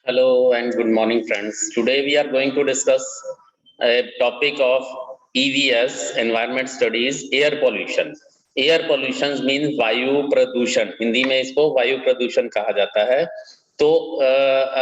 Hello and good morning, friends. Today we are going to discuss a topic of EVS, Environment Studies, air pollution. Air pollution means वायु प्रदूषण, हिंदी में इसको वायु प्रदूषण कहा जाता है। तो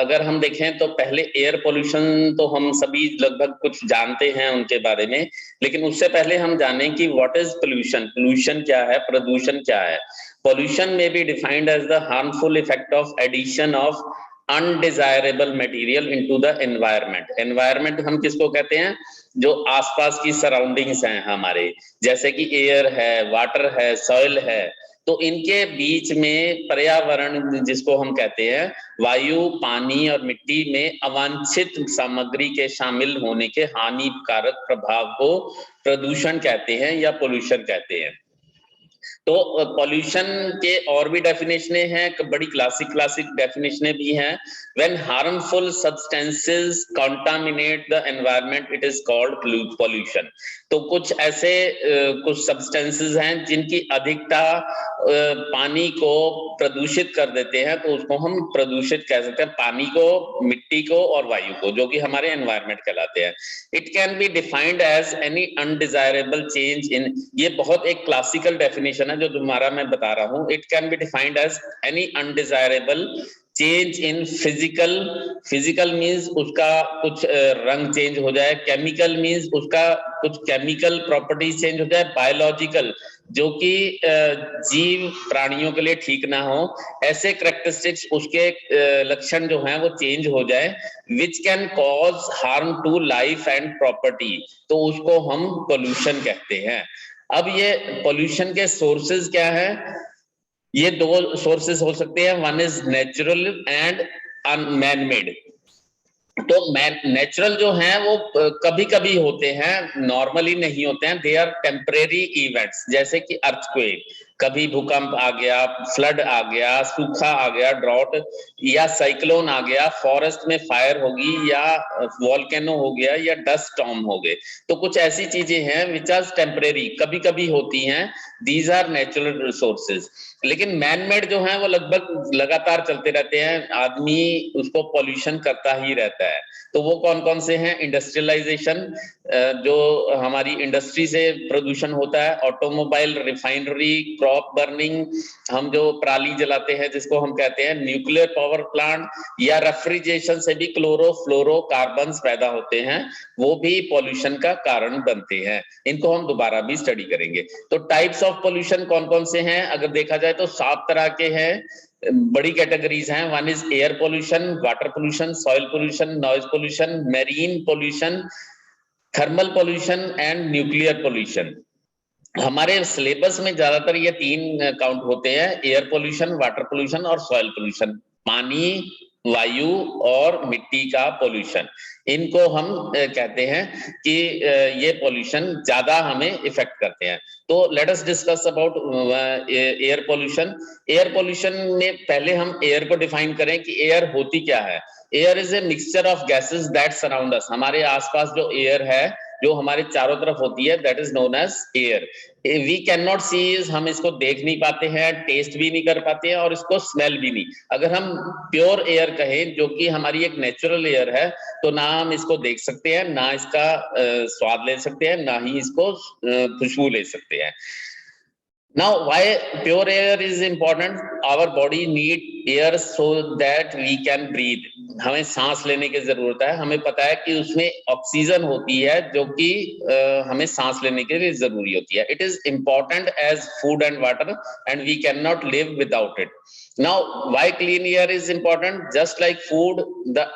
अगर हम देखें तो पहले एयर पोल्यूशन तो हम सभी लगभग कुछ जानते हैं उनके बारे में, लेकिन उससे पहले हम जानें कि व्हाट इज पोल्यूशन। पोल्यूशन क्या है, प्रदूषण क्या है। पोल्यूशन में be defined as the harmful effect of addition of undesirable material into the environment. Environment हम किसको कहते हैं, जो आसपास की सराउंडिंग्स हैं हमारे, जैसे कि एयर है, वाटर है, सॉइल है। तो इनके बीच में पर्यावरण जिसको हम कहते हैं, वायु, पानी और मिट्टी में अवांछित सामग्री के शामिल होने के हानिकारक प्रभाव को प्रदूषण कहते हैं या पोल्यूशन कहते हैं। तो पॉल्यूशन के और भी डेफिनेशने हैं, बड़ी क्लासिक डेफिनेशने भी हैं। When harmful substances contaminate the environment it is called pollution. तो कुछ ऐसे कुछ सब्सटेंसेस हैं जिनकी अधिकता पानी को प्रदूषित कर देते हैं, तो उसको हम प्रदूषित कह सकते हैं, पानी को, मिट्टी को और वायु को, जो कि हमारे एनवायरनमेंट कहलाते हैं। It can be defined as any undesirable change in, ये बहुत एक क्लासिकल डेफिनेशन है जो तुम्हारा मैं बता रहा हूं। It can be defined as any undesirable change in physical means उसका कुछ रंग चेंज हो जाए, केमिकल मीन्स उसका कुछ केमिकल प्रॉपर्टीज चेंज हो जाए, बायोलॉजिकल जो कि जीव प्राणियों के लिए ठीक ना हो, ऐसे करेक्टरिस्टिक्स उसके लक्षण जो हैं वो चेंज हो जाए, which can cause harm to life and property, तो उसको हम पोल्यूशन कहते हैं। अब ये पोल्यूशन के सोर्सेज क्या है, ये दो सोर्सेज हो सकते हैं, one is natural and man made. तो नेचुरल जो हैं वो कभी कभी होते हैं, नॉर्मली नहीं होते हैं, दे आर टेम्परेरी इवेंट्स, जैसे कि अर्थक्वेक, कभी भूकंप आ गया, फ्लड आ गया, सूखा आ गया, ड्रॉट, या साइक्लोन आ गया, फॉरेस्ट में फायर होगी, या वॉल्केनो हो गया, या डस्ट स्टॉर्म हो गए। तो कुछ ऐसी चीजें हैं विच आर टेम्परेरी, कभी कभी होती हैं, दीज आर नेचुरल रिसोर्सेज। लेकिन मैन मेड जो है वो लगभग लगातार चलते रहते हैं, आदमी उसको पॉल्यूशन करता ही रहता है। तो वो कौन कौन से हैं, इंडस्ट्रियलाइजेशन, जो हमारी इंडस्ट्री से प्रदूषण होता है, ऑटोमोबाइल, रिफाइनरी, क्रॉप बर्निंग, हम जो पराली जलाते हैं जिसको हम कहते हैं, न्यूक्लियर पावर प्लांट, या रेफ्रिजरेशन से भी क्लोरोफ्लोरोकार्बन पैदा होते हैं, वो भी पॉल्यूशन का कारण बनते हैं। इनको हम दोबारा भी स्टडी करेंगे। तो टाइप्स ऑफ पॉल्यूशन कौन कौन से हैं, अगर देखा जाए तो 7 तरह के हैं, बड़ी कैटेगरीज हैं। One is air pollution, water pollution, soil pollution, noise pollution, marine pollution, thermal pollution and nuclear pollution. हमारे सिलेबस में ज्यादातर ये 3 काउंट होते हैं, एयर पोल्यूशन, वाटर पोल्यूशन और सॉइल पोल्यूशन, पानी, वायु और मिट्टी का पोल्यूशन। इनको हम कहते हैं कि ये पोल्यूशन ज्यादा हमें इफेक्ट करते हैं। तो let us discuss about air pollution. Air pollution में पहले हम एयर को डिफाइन करें कि एयर होती क्या है। Air is a mixture of gases that surround us, हमारे आसपास जो एयर है, जो हमारे चारों तरफ होती है, that is known as air. We can not see, हम इसको देख नहीं पाते हैं, टेस्ट भी नहीं कर पाते हैं और इसको स्मेल भी नहीं। अगर हम प्योर एयर कहें, जो कि हमारी एक नेचुरल एयर है, तो ना हम इसको देख सकते हैं, ना इसका स्वाद ले सकते हैं, ना ही इसको खुशबू ले सकते हैं। Now, why pure air is important? Our body need air so that we can breathe. हमें सांस लेने की जरूरत है। हमें पता है कि उसमें ऑक्सीजन होती है जो कि हमें सांस लेने के लिए जरूरी होती है। It is important as food and water, and we cannot live without it. Now, why clean air is important? Just like food, the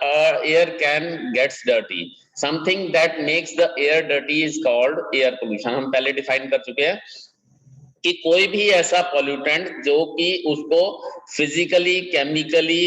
air can gets dirty. Something that makes the air dirty is called air pollution. हम पहले define कर चुके हैं कि कोई भी ऐसा pollutant जो कि उसको फिजिकली, केमिकली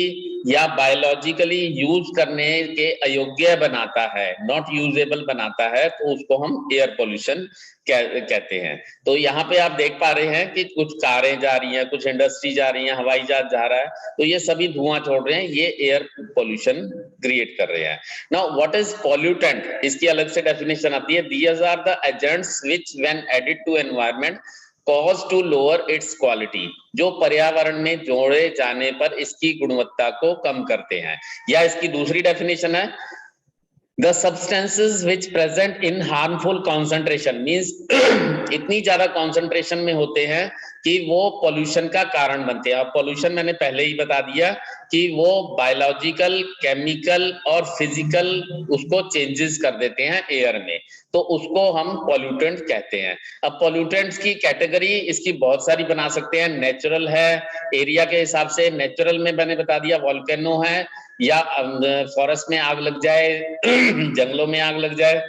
या बायोलॉजिकली यूज करने के अयोग्य बनाता है, नॉट यूजेबल बनाता है, तो उसको हम एयर पोल्यूशन कहते हैं। तो यहाँ पे आप देख पा रहे हैं कि कुछ कारें जा रही हैं, कुछ इंडस्ट्री जा रही हैं, हवाई जहाज जा रहा है, तो ये सभी धुआं छोड़ रहे हैं, ये एयर पोल्यूशन क्रिएट कर रहे हैं। नाउ व्हाट इज पॉल्यूटेंट, इसकी अलग से डेफिनेशन आती है। These are the agents which when added to environment cause to lower its quality, जो पर्यावरण में जोड़े जाने पर इसकी गुणवत्ता को कम करते हैं। या इसकी दूसरी डेफिनेशन है the substances which present in harmful concentration means इतनी ज्यादा concentration में होते हैं कि वो pollution का कारण बनते हैं। pollution मैंने पहले ही बता दिया कि वो biological, chemical और physical उसको changes कर देते हैं air में, तो उसको हम pollutant कहते हैं। अब pollutants की category इसकी बहुत सारी बना सकते हैं। natural है, area के हिसाब से natural में मैंने बता दिया volcano है, या फॉरेस्ट में आग लग जाए, जंगलों में आग लग जाए।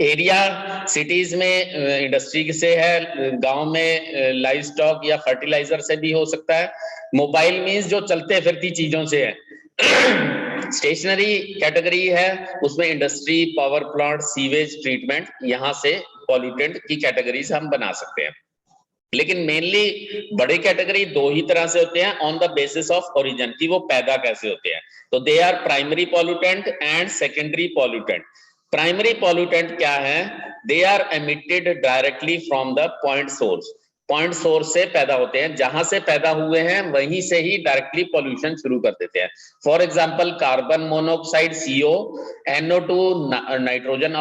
एरिया सिटीज में इंडस्ट्री से है, गांव में लाइव स्टॉक या फर्टिलाइजर से भी हो सकता है। मोबाइल मींस जो चलते फिरती चीजों से है। स्टेशनरी कैटेगरी है, उसमें industry, power plant, sewage treatment, यहाँ से पॉल्यूटेंट की कैटेगरीज हम बना सकते हैं। लेकिन मेनली बड़े कैटेगरी दो ही तरह से होते हैं on the basis of origin, कि वो पैदा कैसे होते हैं। तो they are primary pollutant and secondary pollutant. Primary pollutant क्या है? They are emitted directly from the point source. Point source से पैदा होते हैं, जहां से पैदा हुए हैं वहीं से ही डायरेक्टली पॉल्यूशन शुरू कर देते हैं। For example carbon monoxide CO, NO2 nitrogen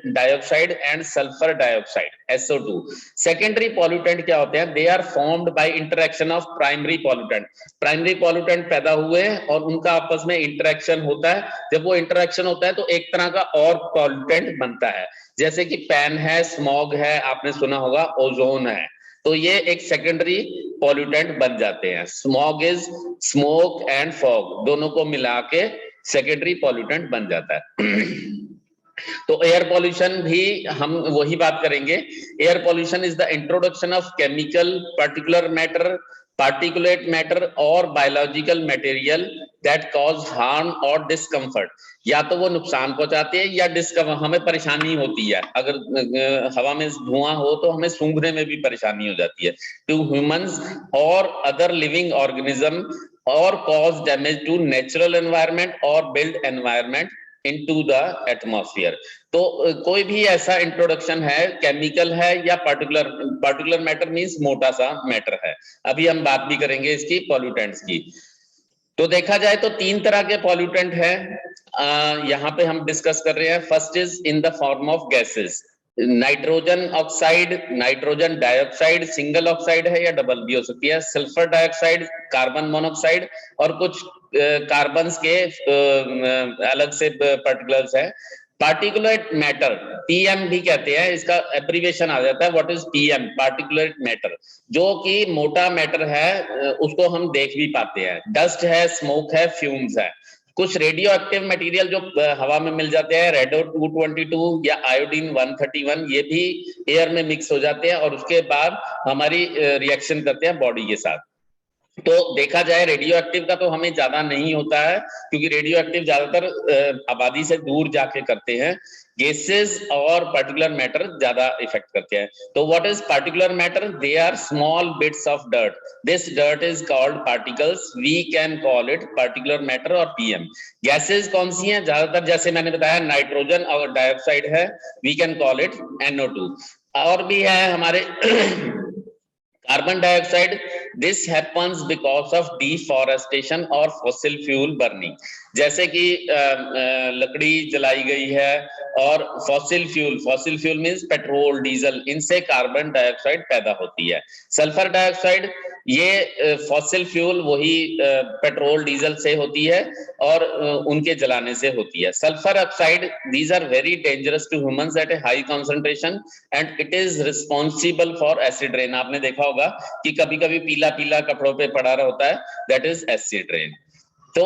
dioxide and sulphur dioxide SO2। Secondary pollutant क्या होते हैं? They are formed by interaction of primary pollutant. Primary pollutant पैदा हुए और उनका आपस में इंटरेक्शन होता है। जब वो इंटरेक्शन होता है तो एक तरह का और पॉल्यूटेंट बनता है, जैसे कि पैन है, स्मॉग है, आपने सुना होगा, ओजोन है, तो ये एक सेकेंडरी पॉल्यूटेंट बन जाते हैं। Smog is smoke and fog, दोनों को मिला के सेकेंडरी पॉल्यूटेंट बन जाता है। तो एयर पॉल्यूशन भी हम वही बात करेंगे। Air pollution is the introduction of chemical, particular matter, particulate matter और biological material that cause harm और डिस्कम्फर्ट। या तो वो नुकसान पहुंचाते हैं या डिस्कम्फर्ट, हमें परेशानी होती है। अगर हवा में धुआं हो तो हमें सूंघने में भी परेशानी हो जाती है। टू ह्यूमंस और अदर लिविंग ऑर्गेनिज्म और cause damage to natural environment और build environment into the atmosphere। तो कोई भी ऐसा इंट्रोडक्शन है, केमिकल है या पार्टिकुलर मैटर मींस मोटा सा मैटर है। अभी हम बात भी करेंगे इसकी पॉल्यूटेंट्स की। तो देखा जाए तो तीन तरह के पॉल्यूटेंट है, यहाँ पे हम डिस्कस कर रहे हैं। First is in the form of gases, nitrogen oxide, nitrogen dioxide, single oxide है या डबल भी हो सकती है, सल्फर डाइऑक्साइड, कार्बन मोनोऑक्साइड और कुछ कार्बन्स के अलग से पार्टिकल्स है। पार्टिकुलेट मैटर, PM भी कहते हैं, इसका एब्रिविएशन आ जाता है। What is PM? Particulate matter, जो कि मोटा मैटर है, उसको हम देख भी पाते हैं। डस्ट है, स्मोक है, फ्यूम्स है। कुछ रेडियो एक्टिव मटेरियल जो हवा में मिल जाते हैं, रेडो 222 या आयोडीन 131, ये भी एयर में मिक्स हो जाते हैं और उसके बाद हमारी रिएक्शन करते हैं बॉडी के साथ। तो देखा जाए रेडियो एक्टिव का तो हमें ज्यादा नहीं होता है, क्योंकि रेडियो एक्टिव ज्यादातर आबादी से दूर जाके करते हैं। गैसेस और पार्टिकुलर मैटर ज्यादा इफेक्ट करते हैं। तो what is particulate matter? They are small bits of dirt, this dirt is called particles, we can call it particulate matter और PM। गैसेस कौन सी हैं? ज्यादातर जैसे मैंने बताया नाइट्रोजन और डाइऑक्साइड है, we can call it NO2। और भी है हमारे carbon dioxide, this happens because of deforestation और फॉसिल फ्यूल बर्निंग। जैसे कि लकड़ी जलाई गई है और fossil fuel means petrol, diesel, इनसे कार्बन डाइऑक्साइड पैदा होती है। सल्फर डाइऑक्साइड ये फॉसिल फ्यूल वही पेट्रोल डीजल से होती है और उनके जलाने से होती है। Sulphur oxide, these are very dangerous to humans at a high concentration and it is responsible for acid rain. आपने देखा होगा कि कभी कभी पीला पीला कपड़ों पे पड़ा होता है, दैट इज एसिड रेन। तो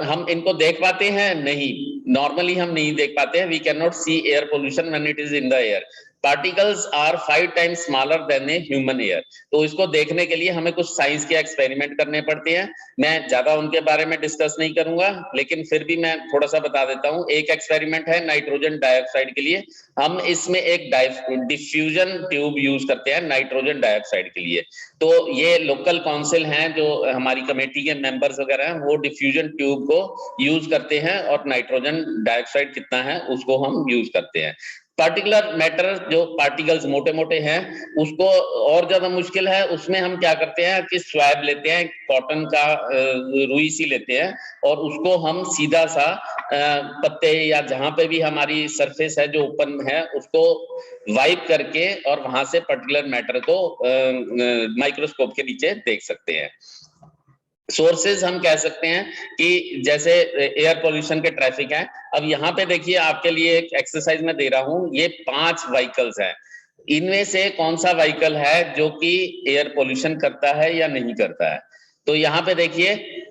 हम इनको देख पाते हैं? नहीं, नॉर्मली हम नहीं देख पाते हैं। We can not see air pollution when it is in the air. Particles are 5 times smaller than a human air. तो इसको देखने के लिए हमें कुछ साइंस के एक्सपेरिमेंट करने पड़ते हैं। मैं ज्यादा उनके बारे में डिस्कस नहीं करूंगा, लेकिन फिर भी मैं थोड़ा सा बता देता हूं। एक एक्सपेरिमेंट है नाइट्रोजन डाइऑक्साइड के लिए, हम इसमें एक डिफ्यूजन ट्यूब यूज करते हैं नाइट्रोजन डाइऑक्साइड के लिए। तो ये लोकल काउंसिल हैं जो हमारी कमेटी के मेंबर्स वगैरह हैं, वो डिफ्यूजन ट्यूब को यूज करते हैं और नाइट्रोजन डाइऑक्साइड कितना है उसको हम यूज करते हैं। पार्टिकुलर मैटर जो पार्टिकल्स मोटे मोटे हैं उसको और ज्यादा मुश्किल है। उसमें हम क्या करते हैं कि स्वैब लेते हैं, कॉटन का रुई सी लेते हैं और उसको हम सीधा सा पत्ते या जहां पे भी हमारी सरफेस है जो ओपन है उसको वाइप करके और वहां से पर्टिकुलर मैटर को माइक्रोस्कोप के नीचे देख सकते हैं। सोर्सेज हम कह सकते हैं कि जैसे एयर पोल्यूशन के ट्रैफिक है। अब यहाँ पे देखिए आपके लिए एक एक्सरसाइज में दे रहा हूं, ये 5 व्हीकल्स हैं, इनमें से कौन सा व्हीकल है जो कि एयर पोल्यूशन करता है या नहीं करता है। तो यहाँ पे देखिए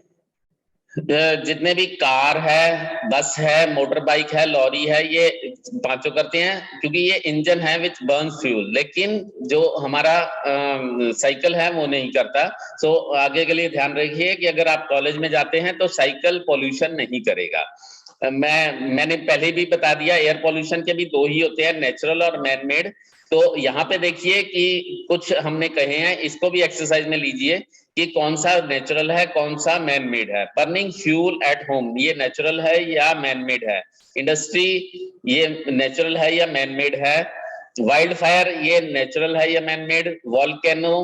जितने भी कार है, बस है, मोटर बाइक है, लॉरी है, ये पांचों करते हैं क्योंकि ये इंजन है विच बर्न्स फ्यूल। लेकिन जो हमारा साइकिल है वो नहीं करता। सो आगे के लिए ध्यान रखिए कि अगर आप कॉलेज में जाते हैं तो साइकिल पॉल्यूशन नहीं करेगा। मैंने पहले भी बता दिया एयर पॉल्यूशन के भी 2 ही होते हैं, नेचुरल और मैन मेड। तो यहाँ पे देखिए कि कुछ हमने कहे हैं, इसको भी एक्सरसाइज में लीजिए कि कौन सा नेचुरल है कौन सा मैन मेड है। बर्निंग फ्यूल एट होम ये नेचुरल है या मैन मेड है। इंडस्ट्री ये नेचुरल है या मैन मेड है। वाइल्ड फायर ये नेचुरल है या मैन मेड। वॉल्केनो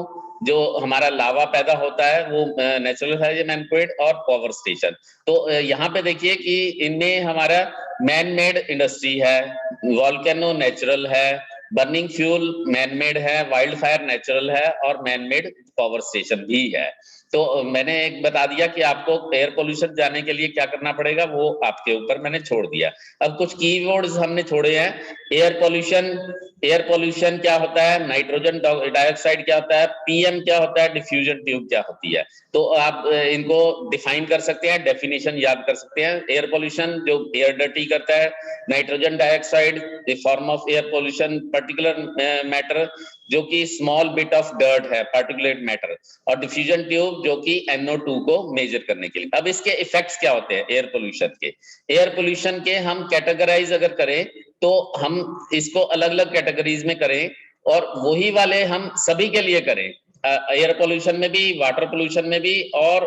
जो हमारा लावा पैदा होता है वो नेचुरल है या मैन मेड। और पावर स्टेशन। तो यहाँ पे देखिए कि इनमें हमारा मैन मेड इंडस्ट्री है, वॉल्केनो नेचुरल है, बर्निंग फ्यूल मैन मेड है, वाइल्ड फायर नेचुरल है और मैन मेड पावर स्टेशन भी है। तो मैंने एक बता दिया कि आपको एयर पोल्यूशन जाने के लिए क्या करना पड़ेगा, वो आपके ऊपर मैंने छोड़ दिया। अब कुछ कीवर्ड्स हमने छोड़े हैं। एयर पोल्यूशन क्या होता है, नाइट्रोजन डाइऑक्साइड क्या होता है, पीएम क्या होता है, डिफ्यूजन ट्यूब क्या होती है। तो आप इनको डिफाइन कर सकते हैं, डेफिनेशन याद कर सकते हैं। एयर पोल्यूशन जो एयर डर्टी करता है, nitrogen dioxide the form of air pollution, particular matter जो कि स्मॉल बिट ऑफ डर्ट है, पार्टिकुलेट मैटर, और डिफ्यूजन ट्यूब जो कि NO2 को मेजर करने के लिए। अब इसके इफेक्ट्स क्या होते हैं एयर पोल्यूशन के। एयर पोल्यूशन के हम कैटेगराइज अगर करें तो हम इसको अलग अलग कैटेगरीज में करें और वही वाले हम सभी के लिए करें, एयर पोल्यूशन में भी, वाटर पोल्यूशन में भी और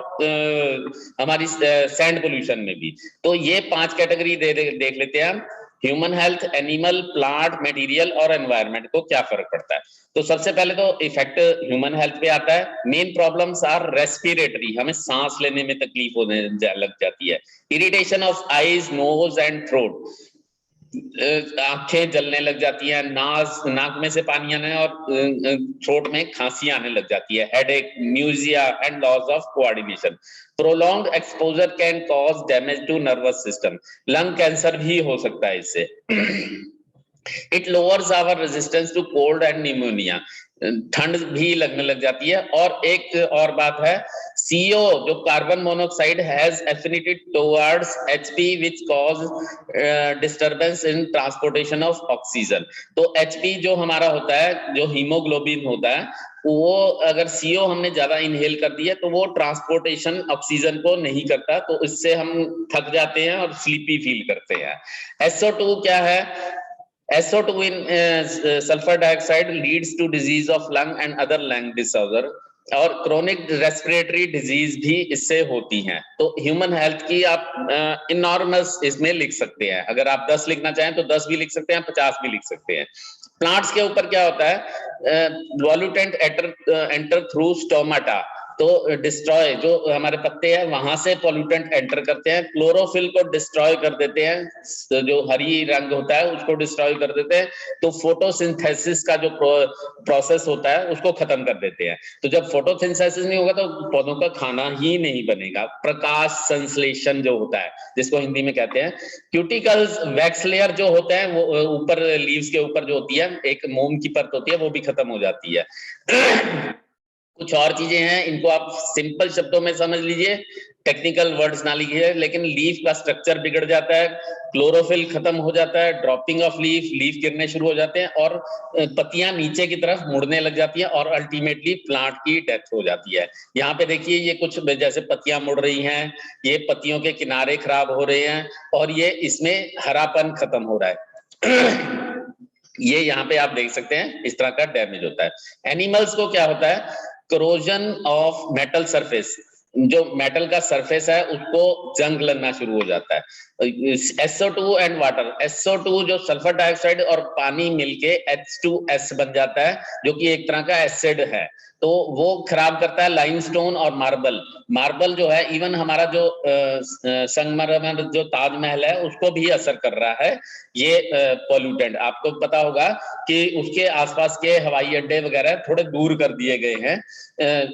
हमारी सैंड पोल्यूशन में भी। तो ये 5 कैटेगरी देख लेते हैं हम। Human health, animal, plant, material और एनवायरनमेंट को क्या फर्क पड़ता है। तो सबसे पहले तो इफेक्ट ह्यूमन हेल्थ पे आता है। मेन प्रॉब्लम्स आर रेस्पिरेटरी, हमें सांस लेने में तकलीफ होने लग जाती है। Irritation of eyes, nose and throat, आंखें जलने लग जाती हैं, नाक में से पानी आने और थ्रोट में खांसी आने लग जाती है। Headache, nausea and loss of coordination. Prolonged exposure can cause damage to nervous system, lung cancer भी हो सकता है इससे। It lowers our resistance to cold and pneumonia, ठंड भी लगने लग जाती है। और एक और बात है, CO जो carbon monoxide has affinity towards HP which cause disturbance in transportation of oxygen. तो HP जो हमारा होता है, जो हीमोग्लोबिन होता है, वो अगर CO हमने ज्यादा इनहेल कर दिया तो वो ट्रांसपोर्टेशन ऑक्सीजन को नहीं करता, तो इससे हम थक जाते हैं और स्लीपी फील करते हैं। SO2 क्या है, SO2 in sulfur dioxide leads to disease of lung and other lung disorder, और क्रोनिक रेस्पिरेटरी डिजीज भी इससे होती हैं। तो ह्यूमन हेल्थ की आप इनॉर्मस इसमें लिख सकते हैं। अगर आप 10 लिखना चाहें तो 10 भी लिख सकते हैं, 50 भी लिख सकते हैं। प्लांट्स के ऊपर क्या होता है, वॉल्यूटेंट एंटर थ्रू स्टोमाटा, तो डिस्ट्रॉय जो हमारे पत्ते हैं वहां से पॉल्यूटेंट एंटर करते हैं, क्लोरोफिल को डिस्ट्रॉय कर देते हैं, तो जो हरी रंग होता है उसको डिस्ट्रॉय कर देते हैं। तो फोटोसिंथेसिस का जो प्रोसेस होता है उसको खत्म कर देते हैं। तो जब फोटोसिंथेसिस नहीं होगा तो पौधों का खाना ही नहीं बनेगा। प्रकाश संश्लेषण जो होता है जिसको हिंदी में कहते हैं, क्यूटिकल्स वैक्स लेयर जो होता है वो ऊपर लीव्स के ऊपर जो होती है एक मोम की परत होती है, वो भी खत्म हो जाती है। कुछ और चीजें हैं, इनको आप सिंपल शब्दों में समझ लीजिए, टेक्निकल वर्ड्स ना लिखिए। लेकिन लीफ का स्ट्रक्चर बिगड़ जाता है, क्लोरोफिल खत्म हो जाता है, ड्रॉपिंग ऑफ लीफ गिरने शुरू हो जाते हैं और पत्तियां नीचे की तरफ मुड़ने लग जाती हैं और अल्टीमेटली प्लांट की डेथ हो जाती है। यहाँ पे देखिए ये कुछ जैसे पत्तियां मुड़ रही हैं, ये पत्तियों के किनारे खराब हो रहे हैं और ये इसमें हरापन खत्म हो रहा है। ये यहाँ पे आप देख सकते हैं इस तरह का डैमेज होता है। एनिमल्स को क्या होता है, करोजन ऑफ मेटल सरफेस, जो मेटल का सरफेस है उसको जंग लगना शुरू हो जाता है। SO2 एंड वाटर, SO2 जो सल्फर डाइऑक्साइड और पानी मिलके H2S बन जाता है, जो कि एक तरह का एसिड है, तो वो खराब करता है लाइमस्टोन और मार्बल। मार्बल जो है इवन हमारा जो संगमरमर जो ताजमहल है उसको भी असर कर रहा है ये पॉल्यूटेंट। आपको पता होगा कि उसके आसपास के हवाई अड्डे वगैरह थोड़े दूर कर दिए गए हैं,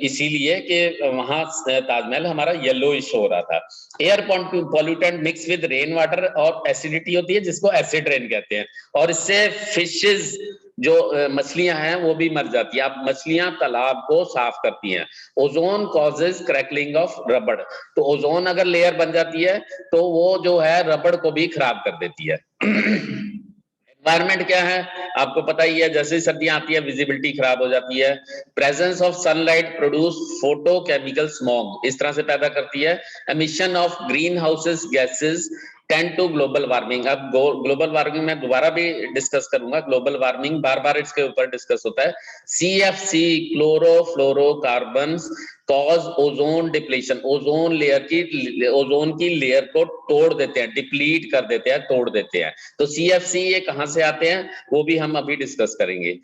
इसीलिए कि वहां ताजमहल हमारा येलोइश हो रहा था। Air pollutant mix with rain water और एसिडिटी होती है जिसको एसिड रेन कहते हैं, और इससे फिशेस जो मछलियां हैं वो भी मर जाती है। अब मछलियां तालाब को साफ करती हैं। ओजोन कॉजेज क्रैकलिंग ऑफ रबड़, तो ओजोन अगर लेयर बन जाती है तो वो जो है रबड़ को भी खराब कर देती है। एनवायरमेंट क्या है आपको पता ही है, जैसे सर्दियां आती है विजिबिलिटी खराब हो जाती है। Presence of sunlight produce photochemical smog, इस तरह से पैदा करती है। Emission of green houses gases tend to global warming. अब ग्लोबल वार्मिंग में दोबारा भी डिस्कस करूंगा, ग्लोबल वार्मिंग बार बार इसके ऊपर डिस्कस होता है। CFC chlorofluorocarbons cause ozone depletion, ozone की लेयर को तोड़ देते हैं, डिप्लीट कर देते हैं, तोड़ देते हैं। तो CFC ये कहां से आते हैं वो भी हम अभी डिस्कस करेंगे।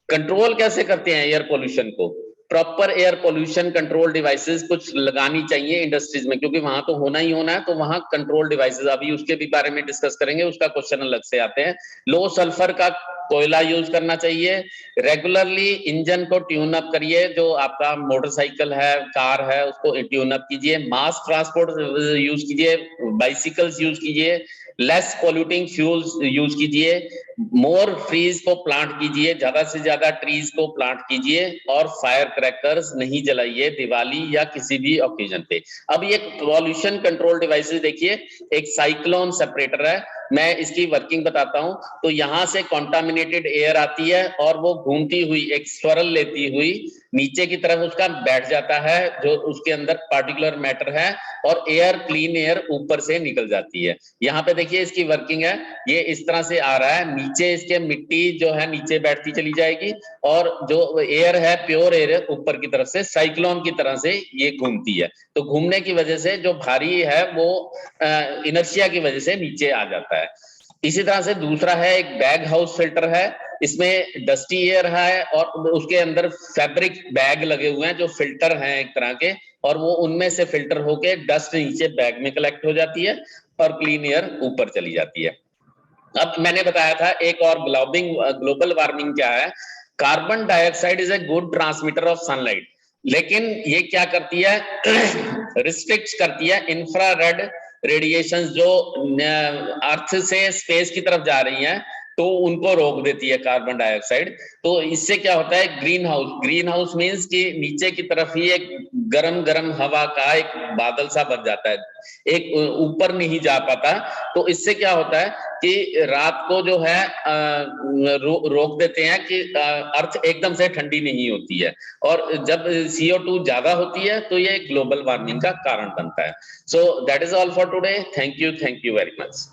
कंट्रोल कैसे करते हैं एयर पोल्यूशन को? Proper air pollution control devices कुछ लगानी चाहिए इंडस्ट्रीज में, क्योंकि वहां तो होना ही होना है, तो वहां कंट्रोल डिवाइसेस अभी उसके भी बारे में डिस्कस करेंगे, उसका क्वेश्चन अलग से आते हैं। लो सल्फर का कोयला यूज करना चाहिए। रेगुलरली इंजन को ट्यून अप करिए, जो आपका मोटरसाइकिल है, कार है, उसको ट्यून अप कीजिए। मास ट्रांसपोर्ट यूज कीजिए, बाइसिकल्स यूज कीजिए। लेस पॉल्यूटिंग फ्यूल्स यूज कीजिए। मोर ट्रीज को प्लांट कीजिए, ज्यादा से ज्यादा ट्रीज को प्लांट कीजिए। और फायर क्रैकर्स नहीं जलाइए दिवाली या किसी भी ओकेजन पे। अब ये पॉल्यूशन कंट्रोल डिवाइसेस देखिए, एक साइक्लोन सेपरेटर है, मैं इसकी वर्किंग बताता हूं। तो यहां से कॉन्टामिनेटेड एयर आती है और वो घूमती हुई एक स्वरल लेती हुई नीचे की तरफ उसका बैठ जाता है, जो उसके अंदर पार्टिकुलर मैटर है, और एयर क्लीन एयर ऊपर से निकल जाती है। यहाँ पे देखिए इसकी वर्किंग है, ये इस तरह से आ रहा है, नीचे इसके मिट्टी जो है नीचे बैठती चली जाएगी, और जो एयर है प्योर एयर ऊपर की तरफ से साइक्लोन की तरह से ये घूमती है। तो घूमने की वजह से जो भारी है वो इनर्शिया की वजह से नीचे आ जाता है। इसी तरह से दूसरा है एक बैग हाउस फिल्टर है, इसमें डस्टी एयर है और उसके अंदर फैब्रिक बैग लगे हुए हैं जो फिल्टर हैं एक तरह के, और वो उनमें से फिल्टर होके डस्ट नीचे बैग में कलेक्ट हो जाती है और क्लीन एयर ऊपर चली जाती है। अब मैंने बताया था एक और ग्लोबल वार्मिंग क्या है। Carbon dioxide is a good transmitter of sunlight, लेकिन ये क्या करती है रिस्ट्रिक्ट करती है इंफ्रारेड रेडिएशंस जो अर्थ से स्पेस की तरफ जा रही हैं, तो उनको रोक देती है कार्बन डाइऑक्साइड। तो इससे क्या होता है ग्रीन हाउस मीन्स कि नीचे की तरफ ही एक गरम गरम हवा का एक बादल सा बन जाता है, एक ऊपर नहीं जा पाता। तो इससे क्या होता है कि रात को जो है रोक देते हैं कि अर्थ एकदम से ठंडी नहीं होती है, और जब CO2 ज्यादा होती है तो ये ग्लोबल वार्मिंग का कारण बनता है। So that is all for today. Thank you very much.